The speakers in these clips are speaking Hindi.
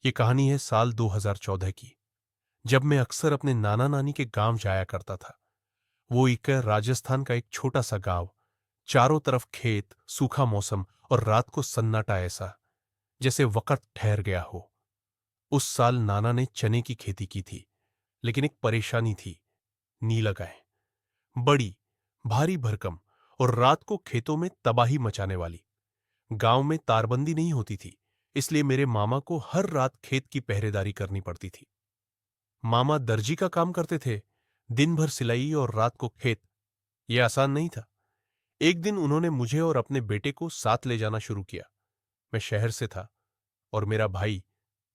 ये कहानी है साल 2014 की, जब मैं अक्सर अपने नाना नानी के गांव जाया करता था। वो एक राजस्थान का एक छोटा सा गांव, चारों तरफ खेत, सूखा मौसम और रात को सन्नाटा, ऐसा जैसे वक्त ठहर गया हो। उस साल नाना ने चने की खेती की थी, लेकिन एक परेशानी थी। नीला गाय, बड़ी, भारी भरकम और रात को खेतों में तबाही मचाने वाली। गांव में तारबंदी नहीं होती थी, इसलिए मेरे मामा को हर रात खेत की पहरेदारी करनी पड़ती थी। मामा दर्जी का काम करते थे, दिन भर सिलाई और रात को खेत। यह आसान नहीं था। एक दिन उन्होंने मुझे और अपने बेटे को साथ ले जाना शुरू किया। मैं शहर से था और मेरा भाई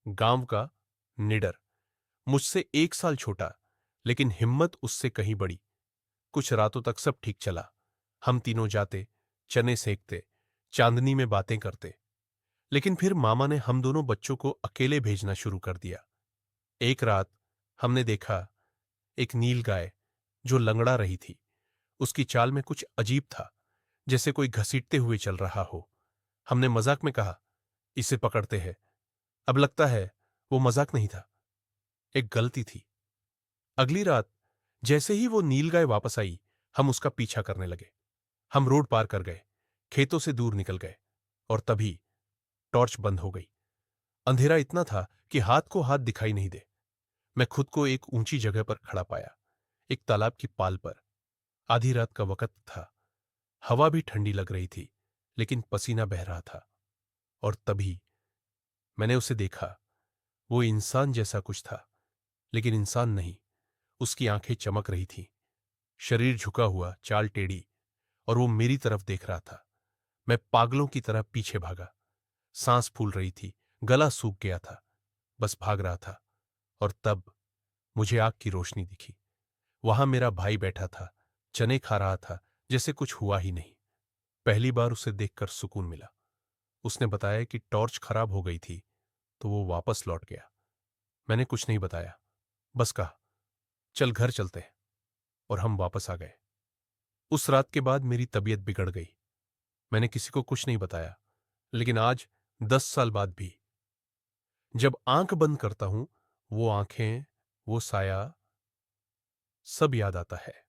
गांव का निडर, मुझसे 1 साल छोटा, लेकिन हिम्मत उससे कहीं बड़ी। कुछ रातों तक सब ठीक चला। हम तीनों जाते, चने सेकते, चांदनी में बातें करते। लेकिन फिर मामा ने हम दोनों बच्चों को अकेले भेजना शुरू कर दिया। एक रात हमने देखा एक नील गाय जो लंगड़ा रही थी। उसकी चाल में कुछ अजीब था, जैसे कोई घसीटते हुए चल रहा हो। हमने मजाक में कहा, इसे पकड़ते हैं। अब लगता है वो मजाक नहीं था, एक गलती थी। अगली रात जैसे ही वो नीलगाय वापस आई, हम उसका पीछा करने लगे। हम रोड पार कर गए, खेतों से दूर निकल गए, और तभी टॉर्च बंद हो गई। अंधेरा इतना था कि हाथ को हाथ दिखाई नहीं दे। मैं खुद को एक ऊंची जगह पर खड़ा पाया, एक तालाब की पाल पर। आधी रात का वक्त था। हवा भी ठंडी लग रही थी, लेकिन पसीना बह रहा था। और तभी मैंने उसे देखा। वो इंसान जैसा कुछ था, लेकिन इंसान नहीं। उसकी आंखें चमक रही थीं, शरीर झुका हुआ, चाल टेढ़ी, और वो मेरी तरफ देख रहा था। मैं पागलों की तरह पीछे भागा। सांस फूल रही थी, गला सूख गया था, बस भाग रहा था। और तब मुझे आग की रोशनी दिखी। वहां मेरा भाई बैठा था, चने खा रहा था, जैसे कुछ हुआ ही नहीं। पहली बार उसे देखकर सुकून मिला। उसने बताया कि टॉर्च खराब हो गई थी, तो वो वापस लौट गया। मैंने कुछ नहीं बताया, बस कहा, चल घर चलते हैं। और हम वापस आ गए। उस रात के बाद मेरी तबीयत बिगड़ गई। मैंने किसी को कुछ नहीं बताया, लेकिन आज 10 साल बाद भी जब आंख बंद करता हूं, वो आंखें, वो साया, सब याद आता है।